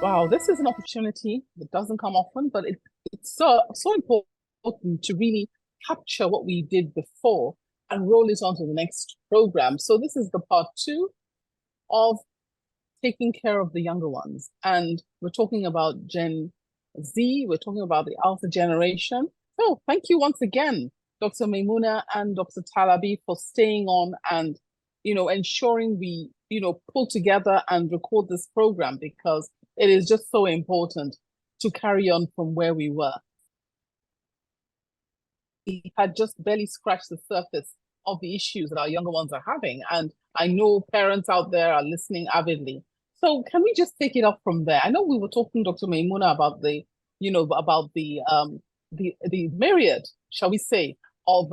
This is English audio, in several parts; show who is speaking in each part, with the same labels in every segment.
Speaker 1: Wow, this is an opportunity that doesn't come often, but it's so important to really capture what we did before and roll it onto the next program. So this is the part two of taking care of the younger ones. And we're talking about Gen Z, we're talking about the Alpha generation. So thank you once again, Dr. Maymunah and Dr. Talabi, for staying on and, ensuring we, pull together and record this program because it is just so important to carry on from where we were. We had just barely scratched the surface of the issues that our younger ones are having. And I know parents out there are listening avidly. So can we just take it up from there? I know we were talking, Dr. Maymunah, about the myriad, shall we say, of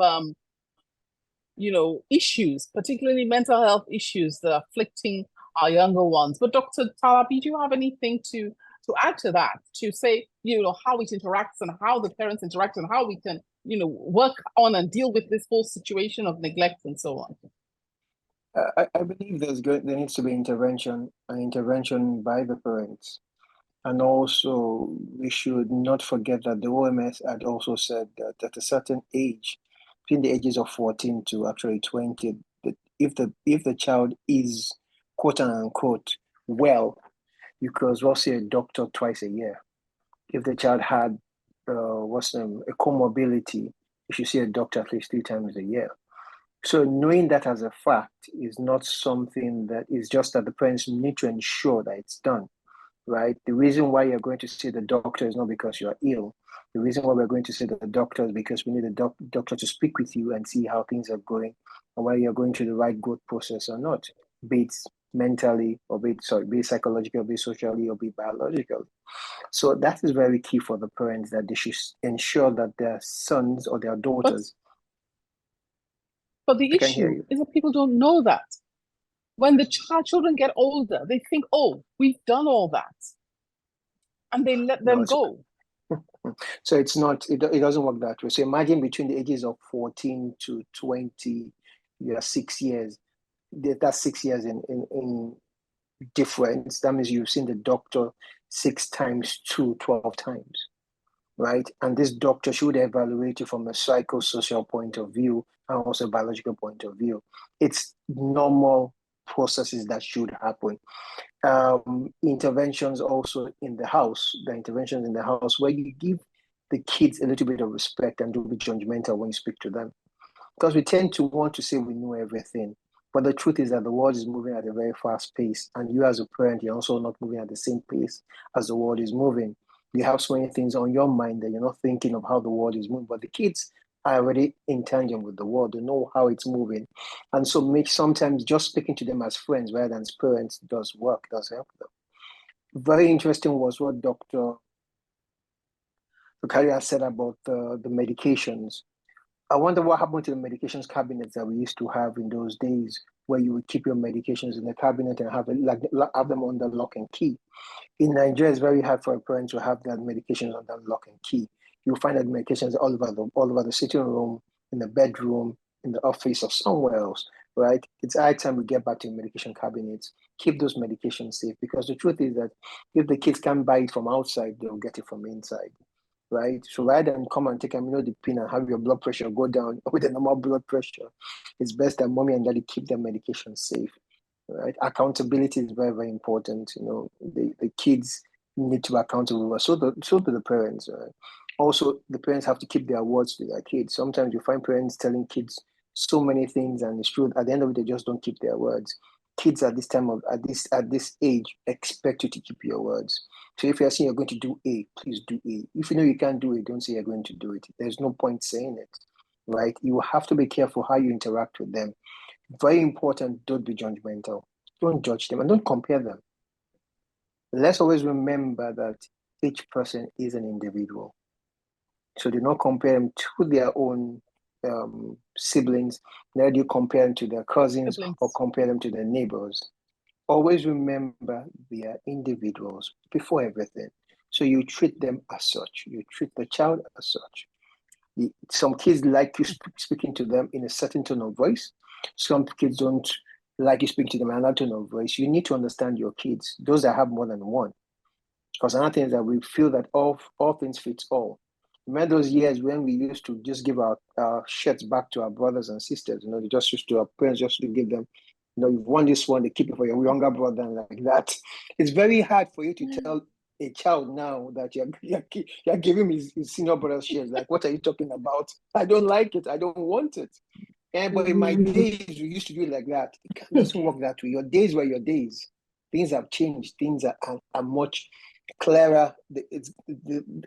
Speaker 1: issues, particularly mental health issues that are afflicting our younger ones. But Dr. Talabi, do you have anything to add to that? To say, how it interacts and how the parents interact and how we can, work on and deal with this whole situation of neglect and so on?
Speaker 2: I believe there needs to be intervention by the parents. And also, we should not forget that the OMS had also said that at a certain age, between the ages of 14 to actually 20, that if the child is quote unquote well, you could as well see a doctor twice a year. If the child had a comorbidity, you should see a doctor at least 3 times a year. So knowing that as a fact is not something that is just that the parents need to ensure that it's done, right? The reason why you're going to see the doctor is not because you're ill. The reason why we're going to see the doctor is because we need a doctor to speak with you and see how things are going and whether you're going through the right growth process or not, be it mentally or be it psychologically, be it socially, or be it biologically. So that is very key for the parents, that they should ensure that their sons or their daughters.
Speaker 1: But the issue is that people don't know that. When the children get older, they think, oh, we've done all that. And they let them go.
Speaker 2: So it's not, it doesn't work that way. So imagine between the ages of 14 to 20, you have 6 years. That's 6 years in difference. That means you've seen the doctor 6 times to 12 times, right? And this doctor should evaluate you from a psychosocial point of view and also a biological point of view. It's normal processes that should happen. Interventions also in the house, the interventions in the house where you give the kids a little bit of respect and don't be judgmental when you speak to them. Because we tend to want to say we know everything. But the truth is that the world is moving at a very fast pace. And you as a parent, you're also not moving at the same pace as the world is moving. You have so many things on your mind that you're not thinking of how the world is moving. But the kids are already in tangent with the world. They know how it's moving. And so sometimes just speaking to them as friends rather than as parents does work, does help them. Very interesting was what Dr. Kadiri said about the medications. I wonder what happened to the medications cabinets that we used to have in those days, where you would keep your medications in the cabinet and have them under lock and key. In Nigeria, it's very hard for a parent to have their medications under lock and key. You'll find that medications all over the sitting room, in the bedroom, in the office, or somewhere else, right? It's high time we get back to medication cabinets. Keep those medications safe, because the truth is that if the kids can't buy it from outside, they'll get it from inside. Right? So rather than come and take amlodipine and have your blood pressure go down with a normal blood pressure, it's best that mommy and daddy keep their medication safe. Right? Accountability is very, very important. The kids need to be accountable. So do the parents. Right? Also, the parents have to keep their words to their kids. Sometimes you find parents telling kids so many things, and it's true. At the end of it, they just don't keep their words. Kids at this age expect you to keep your words. So if you're saying you're going to do A, please do A. If you know you can't do it, don't say you're going to do it. There's no point saying it, right? You have to be careful how you interact with them. Very important, don't be judgmental. Don't judge them and don't compare them. Let's always remember that each person is an individual. So do not compare them to their own siblings, neither do you compare them to their cousins or compare them to their neighbors. Always remember they are individuals before everything. So you treat them as such. You treat the child as such. Some kids like you speaking to them in a certain tone of voice. Some kids don't like you speaking to them in another tone of voice. You need to understand your kids, those that have more than one. Because another thing is that we feel that all things fit all. Remember those years when we used to just give our shirts back to our brothers and sisters, they just used to, our parents just to give them, you've won this one, they keep it for your younger brother and like that. It's very hard for you to tell a child now that you're giving him his senior brother's shares. Like, what are you talking about? I don't like it. I don't want it. But in my days, we used to do it like that. It doesn't work that way. Your days were your days. Things have changed. Things are much clearer.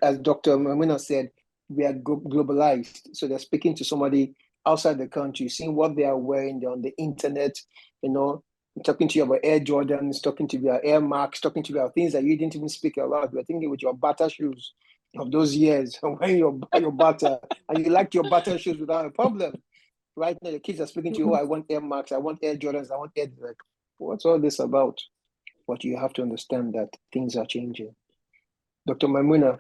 Speaker 2: As Dr. Maymunah said, we are globalized. So they're speaking to somebody outside the country, seeing what they are wearing. They're on the internet, talking to you about Air Jordans, talking to you about Air Max, talking to you about things that you didn't even speak about. You're thinking with your Bata shoes of those years, wearing your Bata, and you liked your Bata shoes without a problem. Right now, the kids are speaking to you, I want Air Max, I want Air Jordans, I want Air. Like, what's all this about? But you have to understand that things are changing. Dr. Maymunah,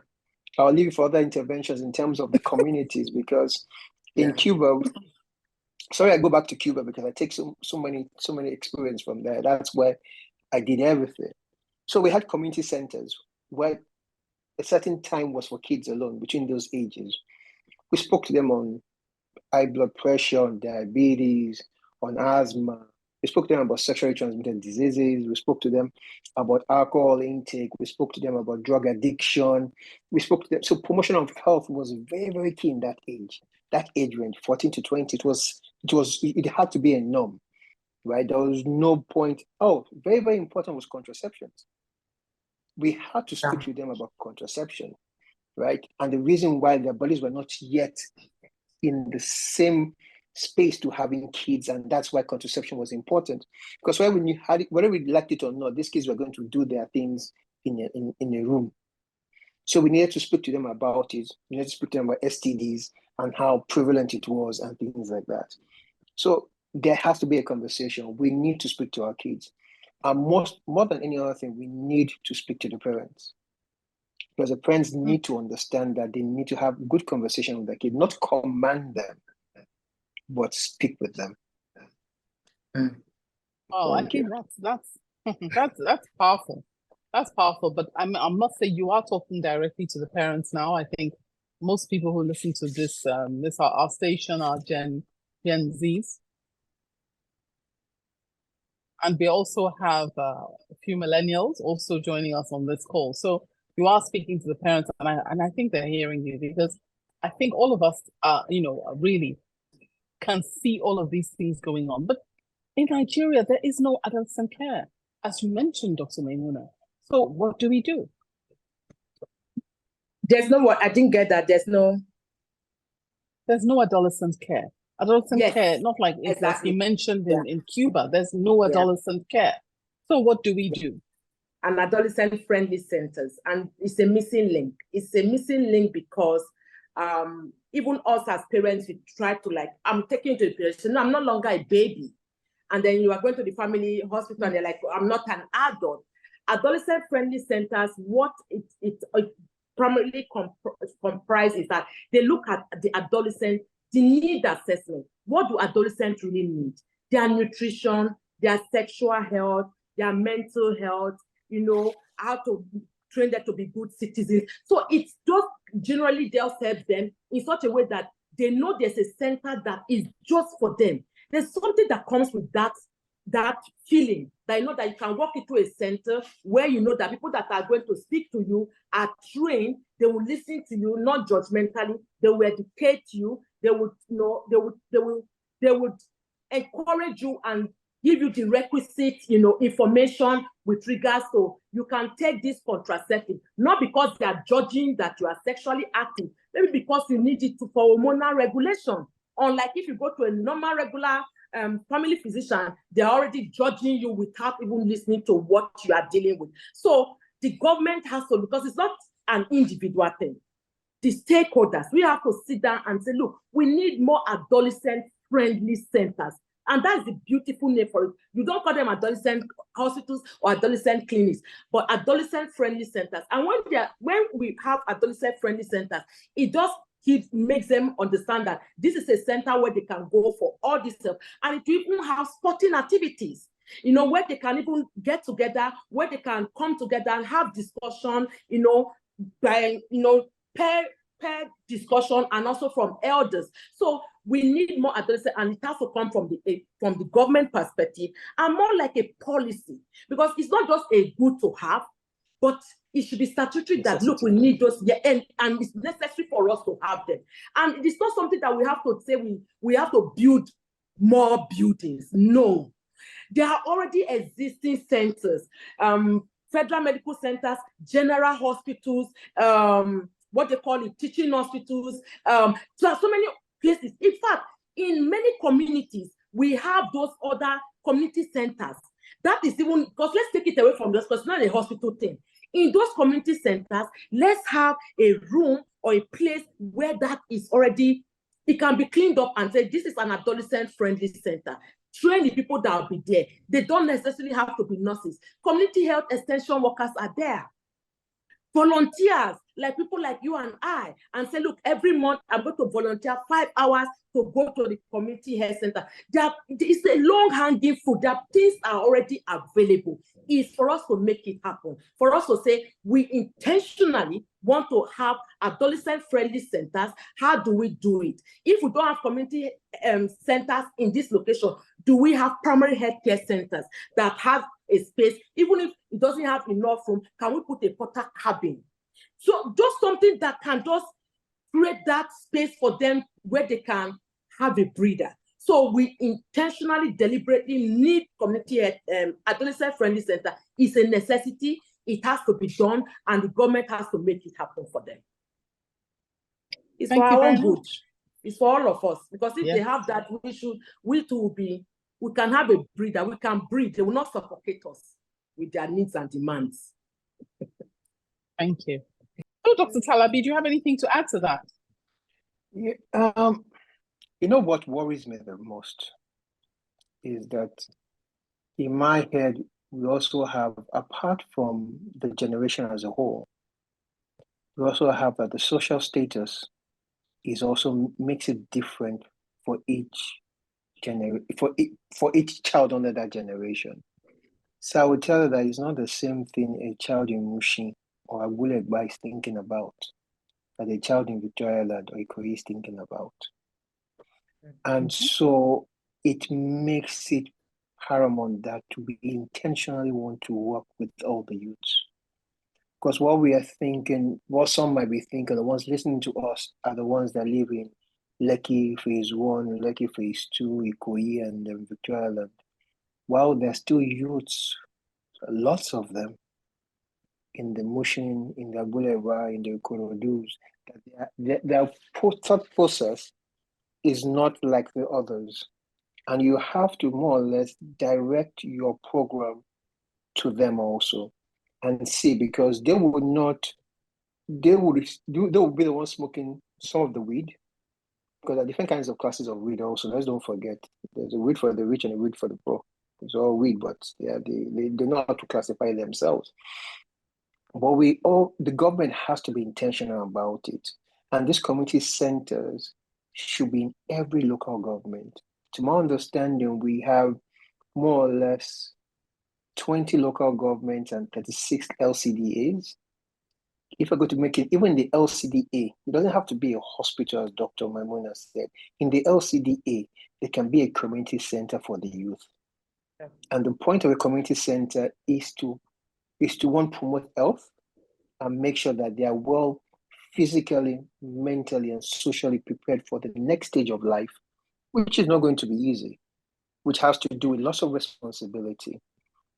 Speaker 2: I'll leave you for other interventions in terms of the communities, because in Cuba, sorry, I go back to Cuba because I take so many experience from there. That's where I did everything. So we had community centers where a certain time was for kids alone between those ages. We spoke to them on high blood pressure, on diabetes, on asthma. We spoke to them about sexually transmitted diseases. We spoke to them about alcohol intake. We spoke to them about drug addiction. We spoke to them. So promotion of health was very, very key in that age range, 14 to 20. It had to be a norm, right? There was no point. Oh, very, very important was contraceptions. We had to speak to them about contraception, right? And the reason why their bodies were not yet in the same space to having kids, and that's why contraception was important. Because when you had it, whether we liked it or not, these kids were going to do their things in a room. So we needed to speak to them about it. We needed to speak to them about STDs and how prevalent it was and things like that. So there has to be a conversation. We need to speak to our kids. And more than any other thing, we need to speak to the parents. Because the parents need to understand that they need to have good conversation with their kids, not command them, but speak with them.
Speaker 1: Oh, I think that's powerful. That's powerful. But I must say, you are talking directly to the parents now. I think most people who listen to this our station are Gen Zs, and we also have a few millennials also joining us on this call. So you are speaking to the parents, and I think they're hearing you, because I think all of us really can see all of these things going on. But in Nigeria, there is no adolescent care, as you mentioned, Dr. Maymunah. So what do we do?
Speaker 3: There's no what? I didn't get that. There's no
Speaker 1: adolescent care. Adolescent care, not like it was you mentioned in Cuba. There's no adolescent care. So what do we do?
Speaker 3: And adolescent-friendly centers, and it's a missing link. It's a missing link because even us as parents, we try to I'm taking you to the pediatrician. No, I'm no longer a baby. And then you are going to the family hospital and they're like, I'm not an adult. Adolescent-friendly centers, what it primarily comprises is that they look at the adolescent, the need assessment. What do adolescents really need? Their nutrition, their sexual health, their mental health, how to train them to be good citizens. So it's just generally they'll help them in such a way that they know there's a center that is just for them. There's something that comes with that feeling, that you know that you can walk into a center where you know that people that are going to speak to you are trained. They will listen to you, not judgmentally. They will educate you. They would encourage you and give you the requisite, information with regards to you can take this contraceptive, not because they are judging that you are sexually active, maybe because you need it for hormonal regulation. Unlike if you go to a normal, regular family physician, they're already judging you without even listening to what you are dealing with. So the government has to, because it's not an individual thing. The stakeholders, we have to sit down and say, look, we need more adolescent-friendly centers. And that's the beautiful name for it. You don't call them adolescent hospitals or adolescent clinics, but adolescent-friendly centers. And when we have adolescent-friendly centers, it just makes them understand that this is a center where they can go for all this stuff. And it will even have sporting activities. you know, where they can even get together, where they can come together and have discussion, you know, by, you know, pair discussion, and also from elders. So we need more adolescents, and it has to come from the government perspective, and more like a policy, because it's not just a good to have, but it should be statutory that, look, we need those, yeah, and it's necessary for us to have them. And it is not something that we have to say we have to build more buildings. No, there are already existing centers, federal medical centers, general hospitals, what they call it, teaching hospitals. So there are so many places. In fact, in many communities, we have those other community centers. That is even, because let's take it away from this, because it's not a hospital thing. In those community centers, let's have a room or a place where that is already, it can be cleaned up and say, this is an adolescent-friendly center. Train the people that will be there. They don't necessarily have to be nurses. Community health extension workers are there. Volunteers, like people like you and I, and say, look, every month I'm going to volunteer 5 hours to go to the community health center. It's a long-hanging fruit. That things are already available. It's for us to make it happen. For us to say, we intentionally want to have adolescent-friendly centers. How do we do it? If we don't have community centers in this location, do we have primary health care centers that have a space? Even if it doesn't have enough room, can we put a porter cabin? So just something that can just create that space for them where they can have a breather. So we intentionally, deliberately need community adolescent-friendly center. It's a necessity. It has to be done, and the government has to make it happen for them. It's for our own good. It's for all of us, because if they have that, we too will be, we can have a breather. We can breathe. They will not suffocate us with their needs and demands.
Speaker 1: Thank you. So, Dr. Talabi, do you have anything to add to that?
Speaker 2: Yeah, you know what worries me the most is that in my head, we also have, apart from the generation as a whole, we also have that the social status is also makes it different for each for each child under that generation. So I would tell you that it's not the same thing a child in Mushin or Agulegba is thinking about that a child in Victoria Land or Ikoyi is thinking about. And so it makes it paramount that we intentionally want to work with all the youths. Because what we are thinking, what some might be thinking, the ones listening to us are the ones that live in Lekki Phase 1, Lekki Phase 2, Ikoyi, and Victoria Land. While there's still youths, lots of them, in the Mushin, in the Agulewa, in the Korodus, that their thought process is not like the others. And you have to more or less direct your program to them also and see, because they will be the ones smoking some of the weed, because there are different kinds of classes of weed also. Let's don't forget. There's a weed for the rich and a weed for the poor. It's all weed, but they know how to classify themselves. But the government has to be intentional about it. And these community centers should be in every local government. To my understanding, we have more or less 20 local governments and 36 LCDAs. If I go to make it, even the LCDA, it doesn't have to be a hospital, as Dr. Maymunah said. In the LCDA, there can be a community center for the youth. Yeah. And the point of a community center is to promote health and make sure that they are well physically, mentally, and socially prepared for the next stage of life, which is not going to be easy, which has to do with lots of responsibility,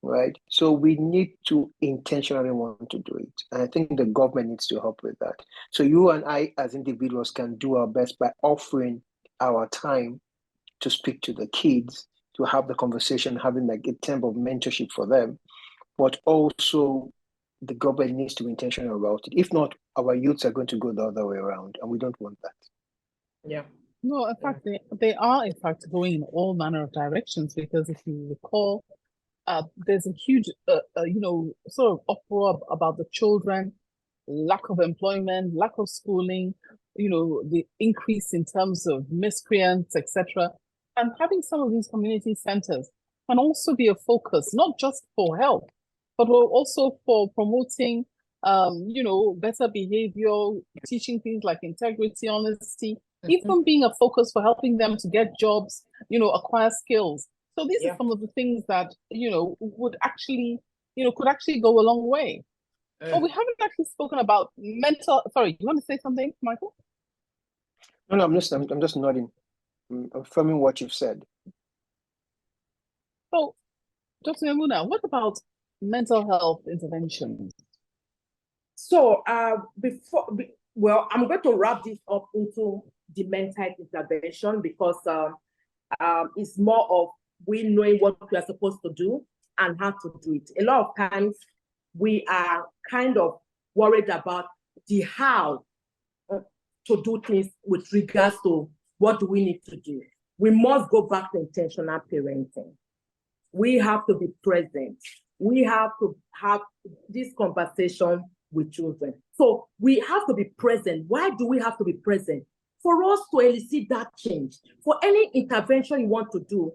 Speaker 2: right? So we need to intentionally want to do it. And I think the government needs to help with that. So you and I as individuals can do our best by offering our time to speak to the kids, to have the conversation, having like a term of mentorship for them, but also the government needs to be intentional about it. If not, our youths are going to go the other way around, and we don't want that.
Speaker 3: Yeah.
Speaker 1: No, in fact, they are in fact going in all manner of directions, because if you recall, there's a huge, sort of uproar about the children, lack of employment, lack of schooling, the increase in terms of miscreants, etc. And having some of these community centers can also be a focus, not just for health, but also for promoting, better behavior, teaching things like integrity, honesty, even being a focus for helping them to get jobs, acquire skills. So these are some of the things that, would actually, could actually go a long way. But we haven't actually spoken about mental. Sorry, you want to say something, Michael?
Speaker 2: No, I'm just nodding, affirming what you've said.
Speaker 1: So, Dr. Maymunah, what about mental health interventions?
Speaker 3: So, I'm going to wrap this up into the mental health intervention because it's more of we knowing what we are supposed to do and how to do it. A lot of times, we are kind of worried about the how to do things with regards to what do we need to do. We must go back to intentional parenting. We have to be present. We have to have this conversation with children. So we have to be present. Why do we have to be present? For us to elicit that change. For any intervention you want to do,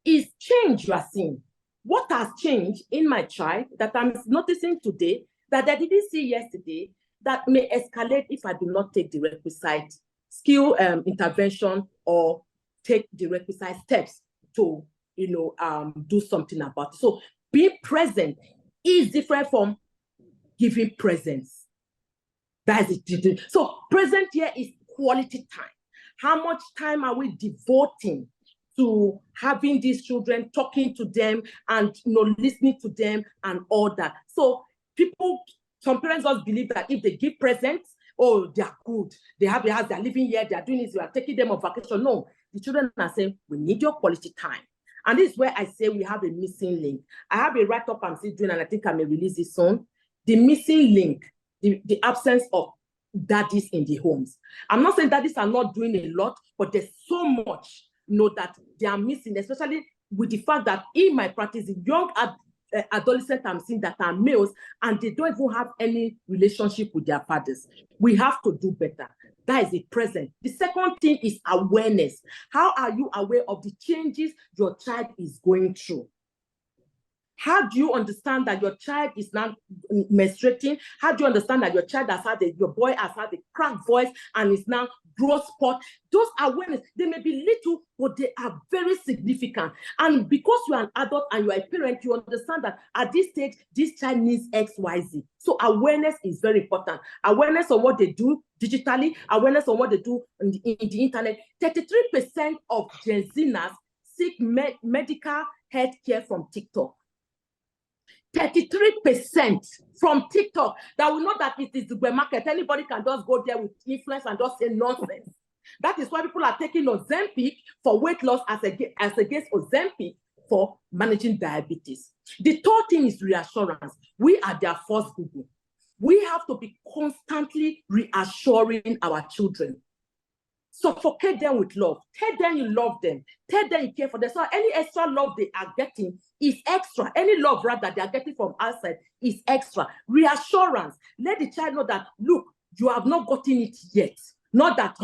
Speaker 3: is change you are seeing. What has changed in my child that I'm noticing today that I didn't see yesterday that may escalate if I do not take the requisite skill intervention or take the requisite steps to, do something about it. So being present is different from giving presence. That is it. So present here is quality time. How much time are we devoting to having these children, talking to them and listening to them and all that? So some parents just believe that if they give presents, oh, they are good. They have their house, they are living here, they are doing this, we are taking them on vacation. No, the children are saying, we need your quality time. And this is where I say we have a missing link. I have a write-up I'm still doing, and I think I may release it soon. The missing link, the absence of daddies in the homes. I'm not saying daddies are not doing a lot, but there's so much that they are missing, especially with the fact that in my practice, the young adolescents I'm seeing that are males, and they don't even have any relationship with their fathers. We have to do better. That is the present. The second thing is awareness. How are you aware of the changes your child is going through? How do you understand that your child is now menstruating? How do you understand that your child your boy has had a cracked voice and is now growth spot? Those awareness, they may be little, but they are very significant. And because you are an adult and you are a parent, you understand that at this stage, this child needs X, Y, Z. So awareness is very important. Awareness on what they do digitally, awareness on what they do in the internet. 33% of Gen Zers seek medical health care from TikTok. 33% from TikTok. That will know that it is the web market. Anybody can just go there with influence and just say nonsense. That is why people are taking Ozempic for weight loss as against Ozempic for managing diabetes. The third thing is reassurance. We are their first Google. We have to be constantly reassuring our children. Suffocate them with love. Tell them you love them. Tell them you care for them. So any extra love they are getting is extra. Any love rather they are getting from outside is extra. Reassurance. Let the child know that, look, you have not gotten it yet. Not that,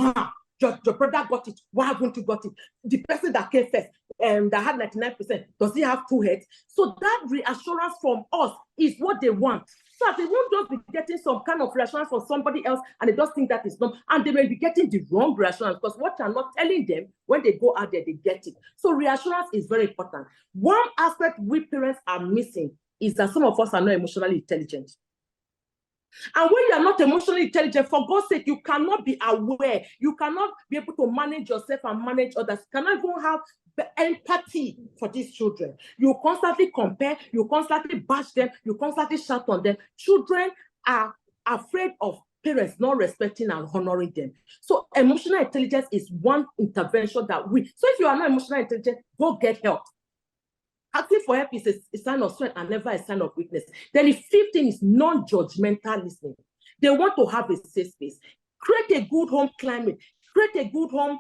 Speaker 3: your brother got it. Why haven't you got it? The person that came first, that had 99%, does he have 2 heads? So that reassurance from us is what they want. So they won't just be getting some kind of reassurance from somebody else and they just think that is not, and they may be getting the wrong reassurance because what you're not telling them, when they go out there, they get it. So reassurance is very important. One aspect we parents are missing is that some of us are not emotionally intelligent. And when you are not emotionally intelligent, for God's sake, you cannot be aware. You cannot be able to manage yourself and manage others. You cannot even have empathy for these children. You constantly compare, you constantly bash them, you constantly shout on them. Children are afraid of parents not respecting and honoring them. So emotional intelligence is one intervention that so if you are not emotionally intelligent, go get help. Asking for help is a sign of strength and never a sign of weakness. Then the fifth thing is non-judgmental listening. They want to have a safe space. Create a good home climate. Create a good home,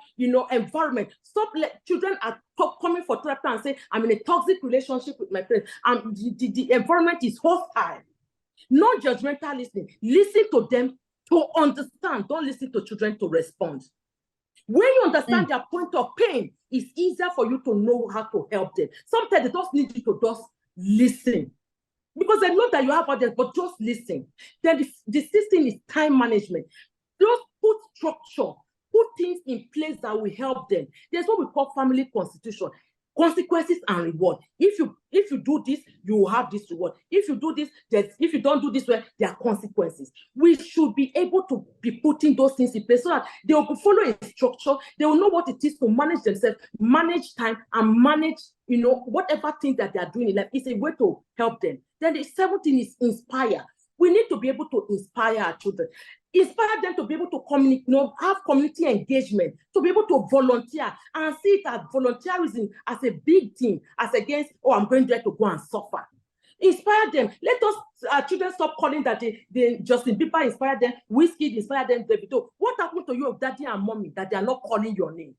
Speaker 3: environment. Stop children are coming for therapy and say, I'm in a toxic relationship with my parents. And the environment is hostile. Non-judgmental listening. Listen to them to understand. Don't listen to children to respond. When you understand their point of pain, it's easier for you to know how to help them. Sometimes they just need you to just listen. Because they know that you have others, but just listen. Then the system is time management. Just put structure, put things in place that will help them. There's what we call family constitution. Consequences and reward. If you do this, you will have this reward. If you do this, if you don't do this way, there are consequences. We should be able to be putting those things in place so that they will follow a structure. They will know what it is to manage themselves, manage time, and manage, whatever thing that they are doing in life. It's a way to help them. Then the seventh thing is inspire. We need to be able to inspire our children. Inspire them to be able to communicate, have community engagement, to be able to volunteer and see it as volunteerism as a big thing, as against, I'm going there to go and suffer. Inspire them. Let us, our children, stop calling that they Justin Bieber inspired them, Wizkid inspired them, Davido. What happened to you of daddy and mommy that they are not calling your name?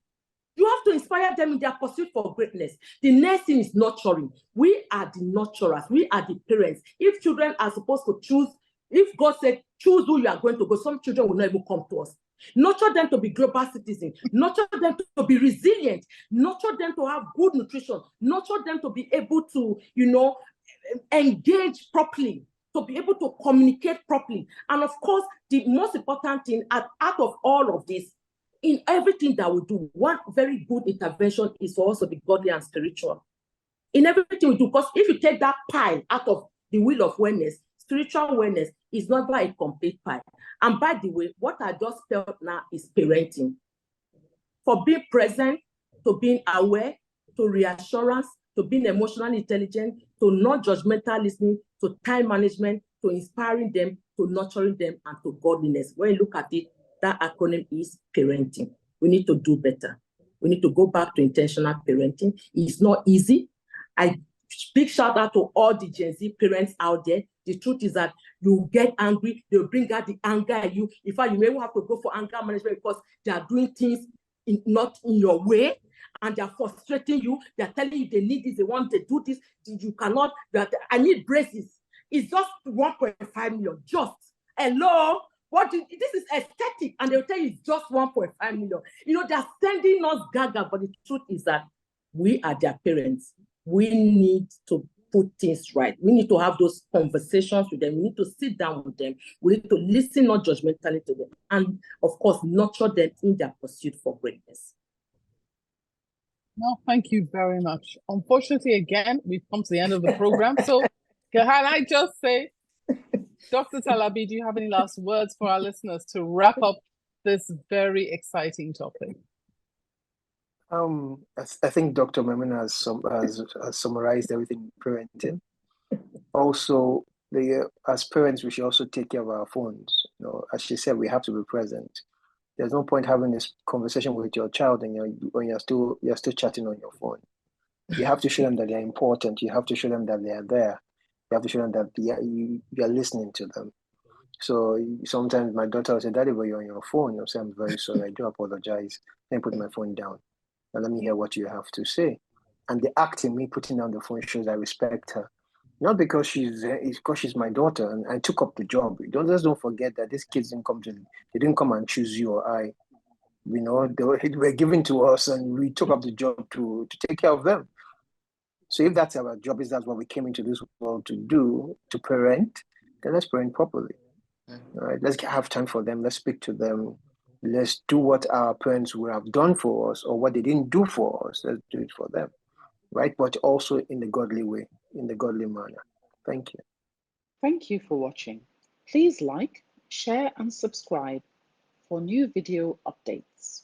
Speaker 3: You have to inspire them in their pursuit for greatness. The next thing is nurturing. We are the nurturers. We are the parents. If children are supposed to choose, if God said, choose who you are going to go, some children will not even come to us. Nurture them to be global citizens. Nurture them to be resilient. Nurture them to have good nutrition. Nurture them to be able to, engage properly, to be able to communicate properly. And of course, the most important thing out of all of this, in everything that we do, one very good intervention is for us to be godly and spiritual. In everything we do, because if you take that pie out of the wheel of wellness, spiritual wellness is not by a complete pie. And by the way, what I just felt now is parenting. For being present, to being aware, to reassurance, to being emotionally intelligent, to non-judgmental listening, to time management, to inspiring them, to nurturing them, and to godliness. When you look at it, that acronym is parenting. We need to do better. We need to go back to intentional parenting. It's not easy. Big shout out to all the Gen Z parents out there. The truth is that you get angry, they'll bring out the anger at you. In fact, you may have to go for anger management because they are doing things not in your way, and they are frustrating you. They are telling you they need this, they want to do this. You cannot, I need braces. It's just 1.5 million. Just, hello? This is aesthetic, and they'll tell you it's just 1.5 million. They're sending us gaga, but the truth is that we are their parents. We need to put things right. We need to have those conversations with them. We need to sit down with them. We need to listen, not judgmentally to them. And of course, nurture them in their pursuit for greatness.
Speaker 1: No, thank you very much. Unfortunately, again, we've come to the end of the program. So can I just say, Dr. Talabi, do you have any last words for our listeners to wrap up this very exciting topic?
Speaker 2: I think Dr. Maymunah has summarized everything in parenting. Also, as parents, we should also take care of our phones. As she said, we have to be present. There's no point having this conversation with your child and when you're still chatting on your phone. You have to show them that they're important. You have to show them that they are there. You have to show them that you're listening to them. So sometimes my daughter will say, "Daddy, but you're on your phone." I'll say, "I'm very sorry. I do apologize." Then put my phone down and let me hear what you have to say. And the act in me putting down the phone shows I respect her. Not because she's my daughter and I took up the job. Don't forget that these kids didn't come and choose you or I. They were given to us and we took up the job to take care of them. So if that's our job, if that's what we came into this world to do, to parent, then let's parent properly. All right, let's have time for them. Let's speak to them. Let's do what our parents would have done for us or what they didn't do for us. Let's do it for them, right? But also in the godly way, in the godly manner. Thank you.
Speaker 4: Thank you for watching. Please like, share, and subscribe for new video updates.